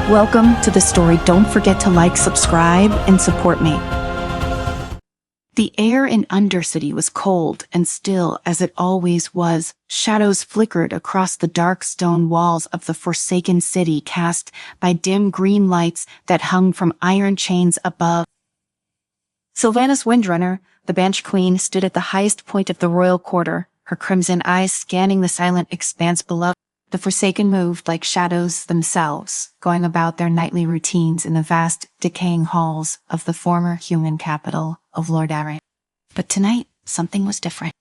Welcome to the story. Don't forget to like, subscribe, and support me. The air in Undercity was cold and still as it always was. Shadows flickered across the dark stone walls of the forsaken city, cast by dim green lights that hung from iron chains above. Sylvanas Windrunner, the Banshee Queen, stood at the highest point of the royal quarter, her crimson eyes scanning the silent expanse below. The Forsaken moved like shadows themselves, going about their nightly routines in the vast, decaying halls of the former human capital of Lordaeron. But tonight, something was different.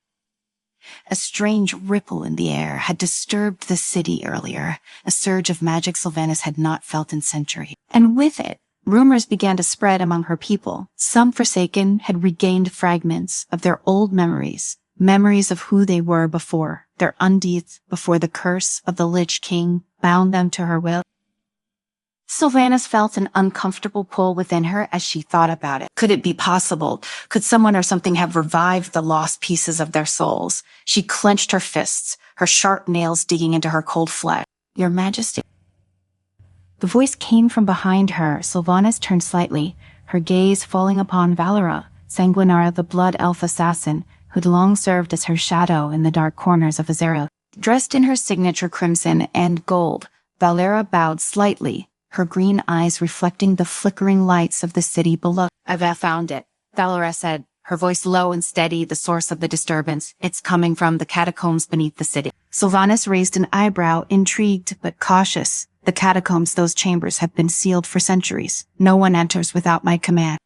A strange ripple in the air had disturbed the city earlier, a surge of magic Sylvanas had not felt in centuries. And with it, rumors began to spread among her people. Some Forsaken had regained fragments of their old memories of who they were before, their undeeds, before the curse of the Lich King bound them to her will. Sylvanas felt an uncomfortable pull within her as she thought about it. Could it be possible? Could someone or something have revived the lost pieces of their souls? She clenched her fists, her sharp nails digging into her cold flesh. Your Majesty. The voice came from behind her. Sylvanas turned slightly, her gaze falling upon Valera, Sanguinara, the blood elf assassin, who'd long served as her shadow in the dark corners of Azera. Dressed in her signature crimson and gold, Valera bowed slightly, her green eyes reflecting the flickering lights of the city below. I've found it, Valera said, her voice low and steady, the source of the disturbance. It's coming from the catacombs beneath the city. Sylvanas raised an eyebrow, intrigued but cautious. The catacombs, those chambers, have been sealed for centuries. No one enters without my command.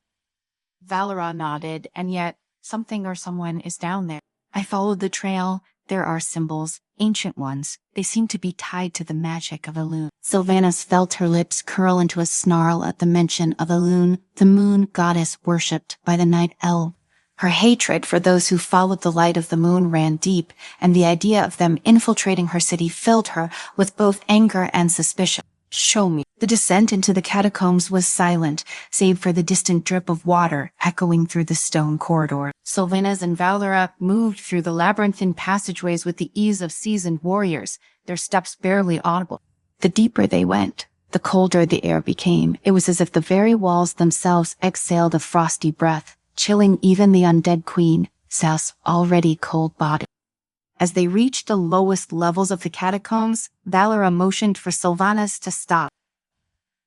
Valera nodded, and yet something or someone is down there. I followed the trail. There are symbols, ancient ones. They seem to be tied to the magic of Elune. Sylvanas felt her lips curl into a snarl at the mention of Elune, the moon goddess worshipped by the night elf. Her hatred for those who followed the light of the moon ran deep, and the idea of them infiltrating her city filled her with both anger and suspicion. Show me. The descent into the catacombs was silent, save for the distant drip of water echoing through the stone corridor. Sylvanas and Valera moved through the labyrinthine passageways with the ease of seasoned warriors, their steps barely audible. The deeper they went, the colder the air became. It was as if the very walls themselves exhaled a frosty breath, chilling even the undead queen, Seth's already cold-bodied. As they reached the lowest levels of the catacombs, Valera motioned for Sylvanas to stop.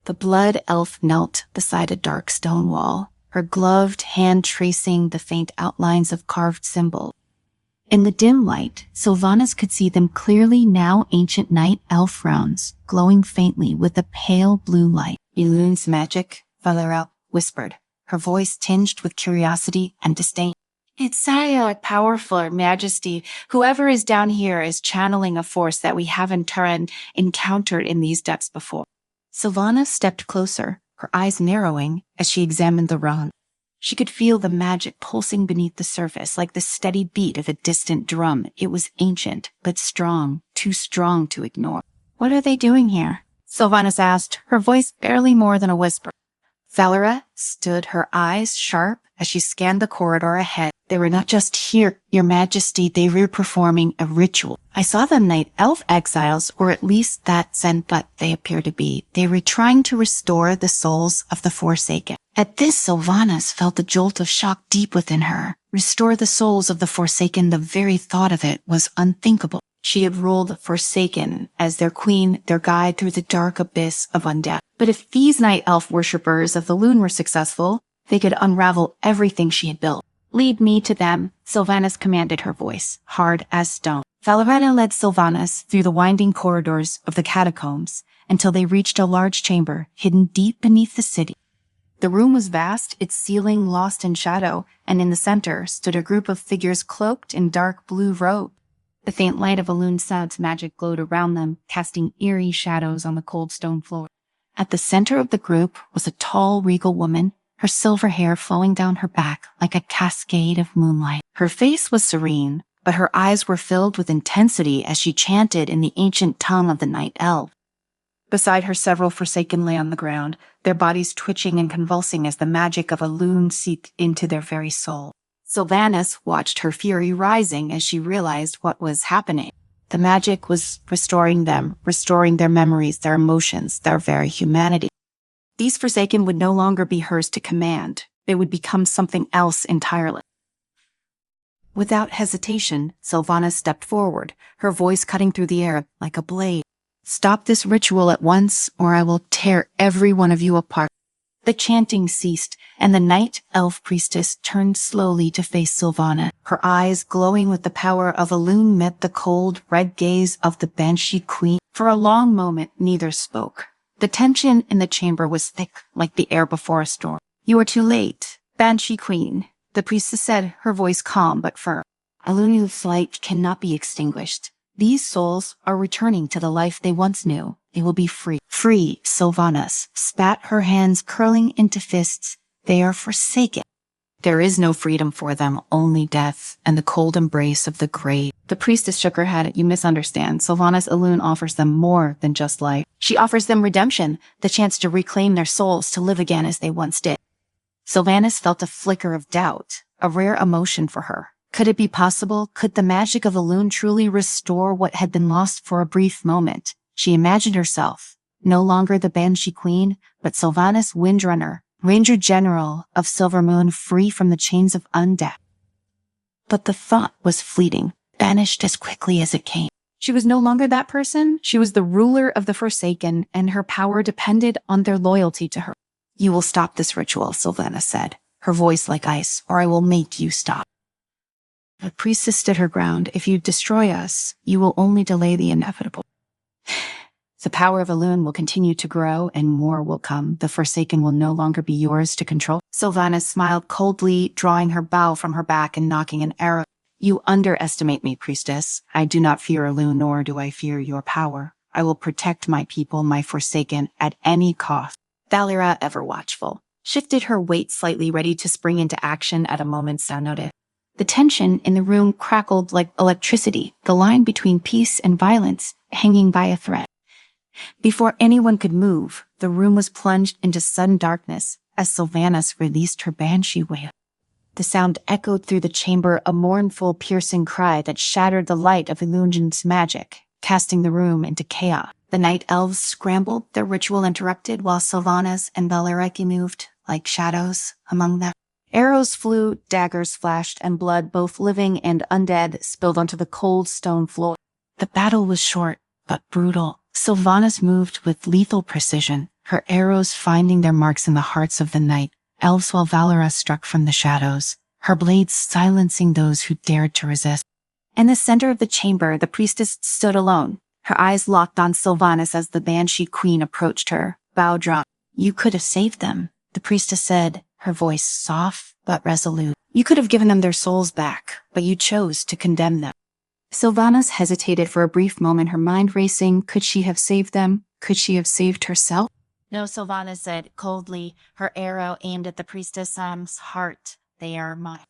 The blood elf knelt beside a dark stone wall, her gloved hand tracing the faint outlines of carved symbols. In the dim light, Sylvanas could see them clearly, now ancient night elf runes, glowing faintly with a pale blue light. Elune's magic, Valera whispered, her voice tinged with curiosity and disdain. It's powerful, Majesty. Whoever is down here is channeling a force that we haven't encountered in these depths before. Sylvanas stepped closer, her eyes narrowing as she examined the rune. She could feel the magic pulsing beneath the surface, like the steady beat of a distant drum. It was ancient, but strong, too strong to ignore. What are they doing here? Sylvanas asked, her voice barely more than a whisper. Valera stood, her eyes sharp as she scanned the corridor ahead. They were not just here, Your Majesty, they were performing a ritual. I saw them night elf exiles, or at least that sent what they appear to be. They were trying to restore the souls of the Forsaken. At this, Sylvanas felt a jolt of shock deep within her. Restore the souls of the Forsaken, the very thought of it was unthinkable. She had ruled the Forsaken as their queen, their guide through the dark abyss of Undead. But if these night elf worshippers of the Elune were successful, they could unravel everything she had built. Lead me to them, Sylvanas commanded, her voice hard as stone. Valera led Sylvanas through the winding corridors of the catacombs until they reached a large chamber hidden deep beneath the city. The room was vast, its ceiling lost in shadow, and in the center stood a group of figures cloaked in dark blue robes. The faint light of Elune's magic glowed around them, casting eerie shadows on the cold stone floor. At the center of the group was a tall, regal woman, her silver hair flowing down her back like a cascade of moonlight. Her face was serene, but her eyes were filled with intensity as she chanted in the ancient tongue of the night elf. Beside her, several Forsaken lay on the ground, their bodies twitching and convulsing as the magic of Elune seeped into their very soul. Sylvanas watched her fury rising as she realized what was happening. The magic was restoring them, restoring their memories, their emotions, their very humanity. These Forsaken would no longer be hers to command. They would become something else entirely. Without hesitation, Sylvana stepped forward, her voice cutting through the air like a blade. "Stop this ritual at once, or I will tear every one of you apart." The chanting ceased, and the night elf priestess turned slowly to face Sylvana. Her eyes, glowing with the power of Elune, met the cold, red gaze of the Banshee Queen. For a long moment, neither spoke. The tension in the chamber was thick, like the air before a storm. "You are too late, Banshee Queen," the priestess said, her voice calm but firm. "Elune's light cannot be extinguished. These souls are returning to the life they once knew. They will be free." "Free," Sylvana spat, her hands curling into fists. "They are forsaken. There is no freedom for them, only death and the cold embrace of the grave." The priestess shook her head. "You misunderstand. Sylvana's Elune offers them more than just life. She offers them redemption, the chance to reclaim their souls, to live again as they once did." Sylvanas felt a flicker of doubt, a rare emotion for her. Could it be possible? Could the magic of Elune truly restore what had been lost for a brief moment? She imagined herself, no longer the Banshee Queen, but Sylvanas Windrunner, Ranger General of Silvermoon, free from the chains of Undead. But the thought was fleeting, vanished as quickly as it came. She was no longer that person. She was the ruler of the Forsaken, and her power depended on their loyalty to her. "You will stop this ritual," Sylvana said, her voice like ice, "or I will make you stop." The priestess stood her ground. "If you destroy us, you will only delay the inevitable. The power of Elune will continue to grow, and more will come. The Forsaken will no longer be yours to control." Sylvana smiled coldly, drawing her bow from her back and knocking an arrow. "You underestimate me, priestess. I do not fear Elune, nor do I fear your power. I will protect my people, my Forsaken, at any cost." Valera, ever watchful, shifted her weight slightly, ready to spring into action at a moment's notice. The tension in the room crackled like electricity, the line between peace and violence hanging by a thread. Before anyone could move, the room was plunged into sudden darkness as Sylvanas released her banshee wail. The sound echoed through the chamber, a mournful, piercing cry that shattered the light of Elune's magic, casting the room into chaos. The night elves scrambled, their ritual interrupted, while Sylvanas and Valereki moved like shadows among them. Arrows flew, daggers flashed, and blood, both living and undead, spilled onto the cold stone floor. The battle was short, but brutal. Sylvanas moved with lethal precision, her arrows finding their marks in the hearts of the night elves, while Valera struck from the shadows, her blades silencing those who dared to resist. In the center of the chamber, the priestess stood alone, her eyes locked on Sylvanas as the Banshee Queen approached her, bow drawn. "You could have saved them," the priestess said, her voice soft but resolute. "You could have given them their souls back, but you chose to condemn them." Sylvanas hesitated for a brief moment, her mind racing. Could she have saved them? Could she have saved herself? "No," Sylvana said coldly, her arrow aimed at the priestess's heart. "They are mine."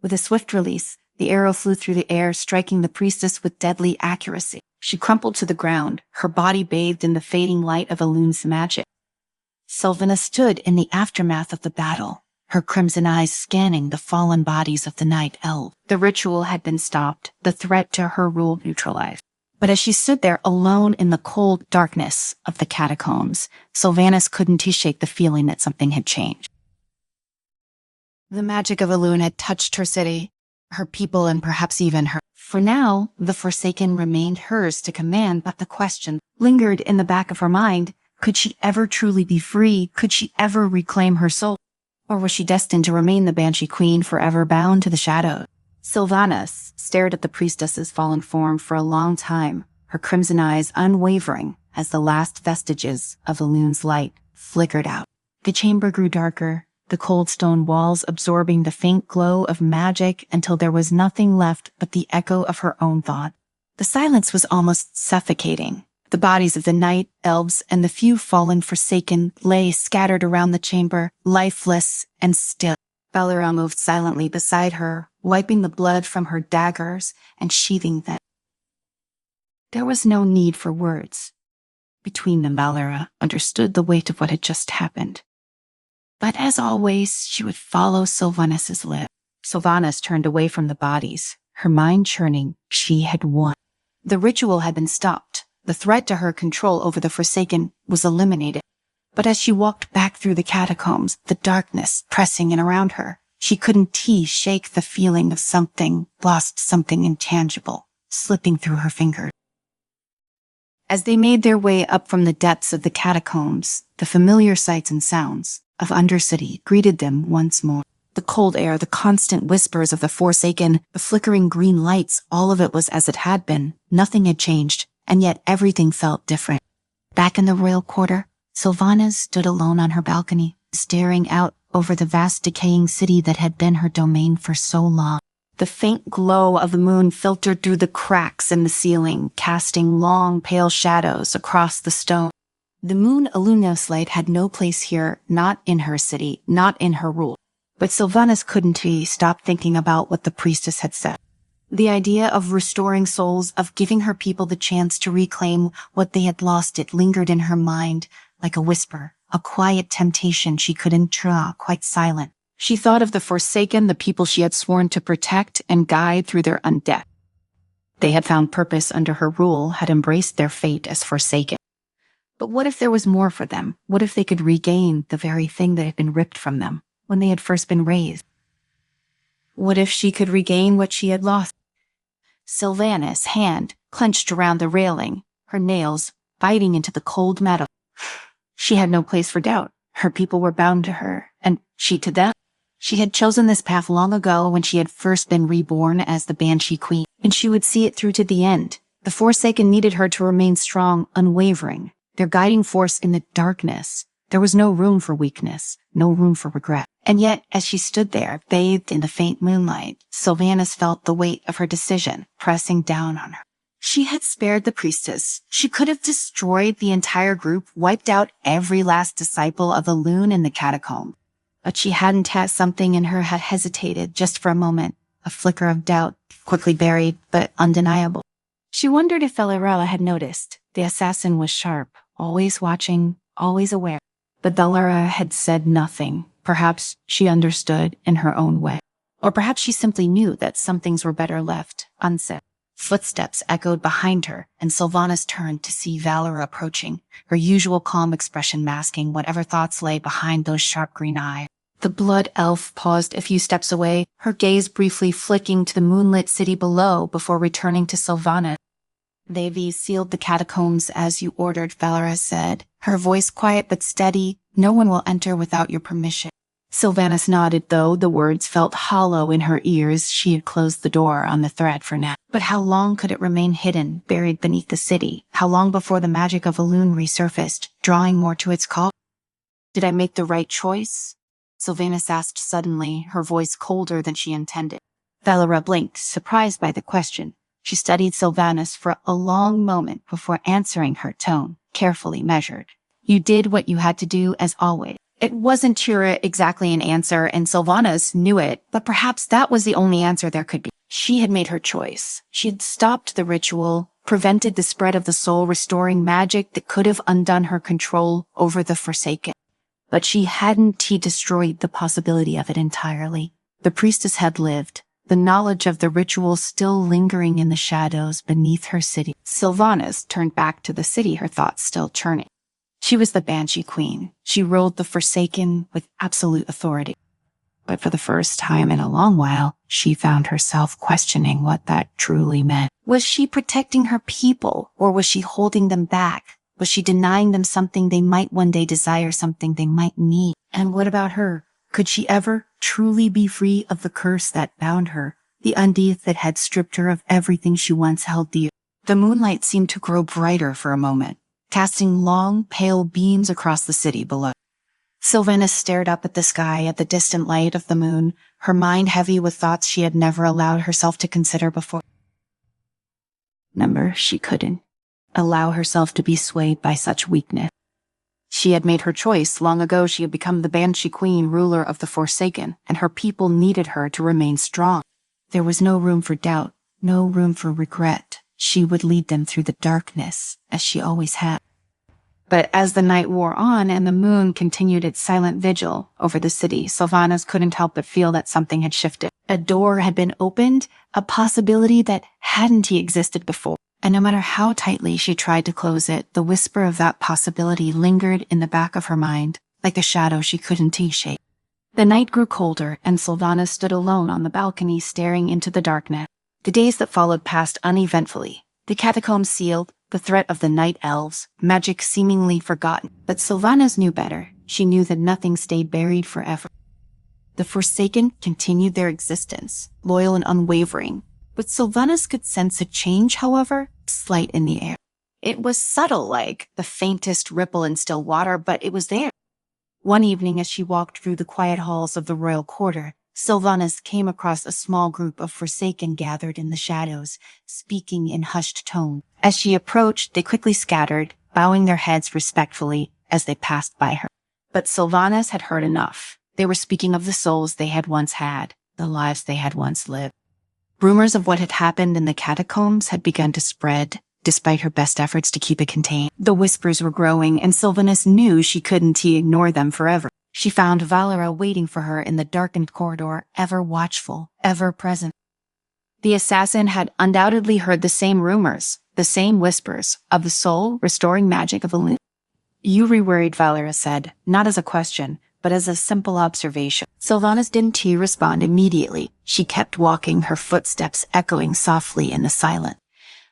With a swift release, the arrow flew through the air, striking the priestess with deadly accuracy. She crumpled to the ground, her body bathed in the fading light of Elune's magic. Sylvana stood in the aftermath of the battle, her crimson eyes scanning the fallen bodies of the night elves. The ritual had been stopped, the threat to her rule neutralized. But as she stood there alone in the cold darkness of the catacombs, Sylvanas couldn't shake the feeling that something had changed. The magic of Elune had touched her city, her people, and perhaps even her. For now, the Forsaken remained hers to command, but the question lingered in the back of her mind. Could she ever truly be free? Could she ever reclaim her soul? Or was she destined to remain the Banshee Queen, forever bound to the shadows? Sylvanas stared at the priestess's fallen form for a long time, her crimson eyes unwavering as the last vestiges of Elune's light flickered out. The chamber grew darker, the cold stone walls absorbing the faint glow of magic until there was nothing left but the echo of her own thought. The silence was almost suffocating. The bodies of the night elves and the few fallen Forsaken lay scattered around the chamber, lifeless and still. Valera moved silently beside her, wiping the blood from her daggers and sheathing them. There was no need for words. Between them, Valera understood the weight of what had just happened. But as always, she would follow Sylvanas' lips. Sylvanas turned away from the bodies, her mind churning. She had won. The ritual had been stopped. The threat to her control over the Forsaken was eliminated. But as she walked back through the catacombs, the darkness pressing in around her, she couldn't shake the feeling of something lost, something intangible, slipping through her fingers. As they made their way up from the depths of the catacombs, the familiar sights and sounds of Undercity greeted them once more. The cold air, the constant whispers of the Forsaken, the flickering green lights, all of it was as it had been. Nothing had changed, and yet everything felt different. Back in the royal quarter, Sylvana stood alone on her balcony, staring out over the vast decaying city that had been her domain for so long. The faint glow of the moon filtered through the cracks in the ceiling, casting long, pale shadows across the stone. The moon Elune's light had no place here, not in her city, not in her rule. But Sylvanas couldn't stop thinking about what the priestess had said. The idea of restoring souls, of giving her people the chance to reclaim what they had lost, it lingered in her mind like a whisper, a quiet temptation she couldn't draw, quite silent. She thought of the Forsaken, the people she had sworn to protect and guide through their undead. They had found purpose under her rule, had embraced their fate as Forsaken. But what if there was more for them? What if they could regain the very thing that had been ripped from them when they had first been raised? What if she could regain what she had lost? Sylvanas' hand clenched around the railing, her nails biting into the cold metal. She had no place for doubt. Her people were bound to her, and she to them. She had chosen this path long ago when she had first been reborn as the Banshee Queen, and she would see it through to the end. The Forsaken needed her to remain strong, unwavering, their guiding force in the darkness. There was no room for weakness, no room for regret. And yet, as she stood there, bathed in the faint moonlight, Sylvanas felt the weight of her decision pressing down on her. She had spared the priestess. She could have destroyed the entire group, wiped out every last disciple of Elune in the catacomb. But she hadn't. Had something in her had hesitated just for a moment, a flicker of doubt, quickly buried, but undeniable. She wondered if Valera had noticed. The assassin was sharp, always watching, always aware. But Valera had said nothing. Perhaps she understood in her own way. Or perhaps she simply knew that some things were better left unsaid. Footsteps echoed behind her, and Sylvanas turned to see Valera approaching, her usual calm expression masking whatever thoughts lay behind those sharp green eyes. The blood elf paused a few steps away, her gaze briefly flicking to the moonlit city below before returning to Sylvanas. They've sealed the catacombs as you ordered, Valera said, her voice quiet but steady. No one will enter without your permission. Sylvanas nodded, though the words felt hollow in her ears. She had closed the door on the threat for now. But how long could it remain hidden, buried beneath the city? How long before the magic of Elune resurfaced, drawing more to its call? Did I make the right choice? Sylvanas asked suddenly, her voice colder than she intended. Valera blinked, surprised by the question. She studied Sylvanas for a long moment before answering, her tone carefully measured. You did what you had to do, as always. It wasn't exactly an answer, and Sylvanas knew it, but perhaps that was the only answer there could be. She had made her choice. She had stopped the ritual, prevented the spread of the soul, restoring magic that could have undone her control over the Forsaken. But she hadn't destroyed the possibility of it entirely. The priestess had lived, the knowledge of the ritual still lingering in the shadows beneath her city. Sylvanas turned back to the city, her thoughts still churning. She was the Banshee Queen. She ruled the Forsaken with absolute authority. But for the first time in a long while, she found herself questioning what that truly meant. Was she protecting her people, or was she holding them back? Was she denying them something they might one day desire, something they might need? And what about her? Could she ever truly be free of the curse that bound her, the undeed that had stripped her of everything she once held dear? The moonlight seemed to grow brighter for a moment, casting long, pale beams across the city below. Sylvanas stared up at the sky, at the distant light of the moon, her mind heavy with thoughts she had never allowed herself to consider before. Remember, she couldn't allow herself to be swayed by such weakness. She had made her choice. Long ago she had become the Banshee Queen, ruler of the Forsaken, and her people needed her to remain strong. There was no room for doubt, no room for regret. She would lead them through the darkness, as she always had. But as the night wore on and the moon continued its silent vigil over the city, Sylvanas couldn't help but feel that something had shifted. A door had been opened, a possibility that hadn't existed before. And no matter how tightly she tried to close it, the whisper of that possibility lingered in the back of her mind, like a shadow she couldn't shake. The night grew colder, and Sylvanas stood alone on the balcony staring into the darkness. The days that followed passed uneventfully. The catacombs sealed, the threat of the night elves, magic seemingly forgotten. But Sylvanas knew better. She knew that nothing stayed buried forever. The Forsaken continued their existence, loyal and unwavering. But Sylvanas could sense a change, however, slight in the air. It was subtle, like the faintest ripple in still water, but it was there. One evening, as she walked through the quiet halls of the royal quarter, Sylvanas came across a small group of Forsaken gathered in the shadows, speaking in hushed tone. As she approached, they quickly scattered, bowing their heads respectfully as they passed by her. But Sylvanas had heard enough. They were speaking of the souls they had once had, the lives they had once lived. Rumors of what had happened in the catacombs had begun to spread, despite her best efforts to keep it contained. The whispers were growing, and Sylvanas knew she couldn't ignore them forever. She found Valera waiting for her in the darkened corridor, ever watchful, ever present. The assassin had undoubtedly heard the same rumors, the same whispers, of the soul-restoring magic of Elune. "You reworried," Valera said, not as a question, but as a simple observation. Sylvanas didn't respond immediately. She kept walking, her footsteps echoing softly in the silence.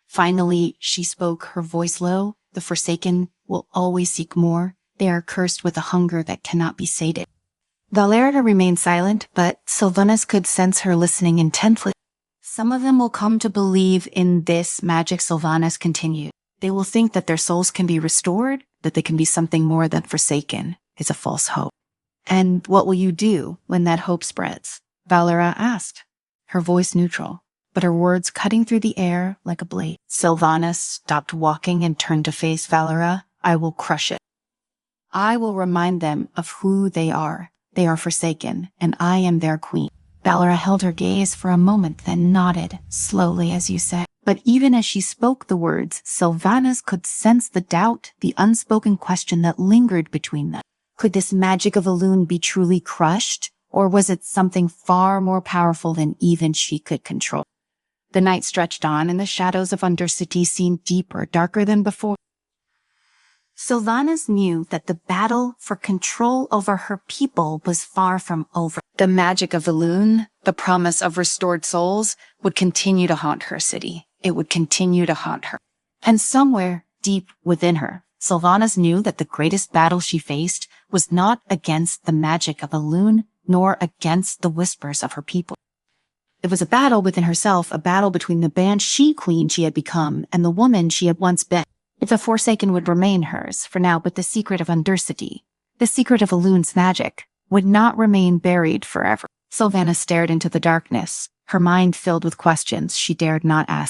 Finally, she spoke, her voice low. "The Forsaken will always seek more. They are cursed with a hunger that cannot be sated." Valera remained silent, but Sylvanas could sense her listening intently. "Some of them will come to believe in this magic," Sylvanas continued. "They will think that their souls can be restored, that they can be something more than Forsaken. It's a false hope." "And what will you do when that hope spreads?" Valera asked, her voice neutral, but her words cutting through the air like a blade. Sylvanas stopped walking and turned to face Valera. "I will crush it. I will remind them of who they are. They are Forsaken, and I am their queen." Valera held her gaze for a moment, then nodded, slowly as you said. But even as she spoke the words, Sylvanas could sense the doubt, the unspoken question that lingered between them. Could this magic of Elune be truly crushed, or was it something far more powerful than even she could control? The night stretched on, and the shadows of Undercity seemed deeper, darker than before. Sylvanas knew that the battle for control over her people was far from over. The magic of Elune, the promise of restored souls, would continue to haunt her city. It would continue to haunt her. And somewhere deep within her, Sylvanas knew that the greatest battle she faced was not against the magic of Elune, nor against the whispers of her people. It was a battle within herself, a battle between the banshee queen she had become and the woman she had once been. If the Forsaken would remain hers for now, but the secret of Undercity, the secret of Elune's magic, would not remain buried forever. Sylvanas stared into the darkness, her mind filled with questions she dared not ask.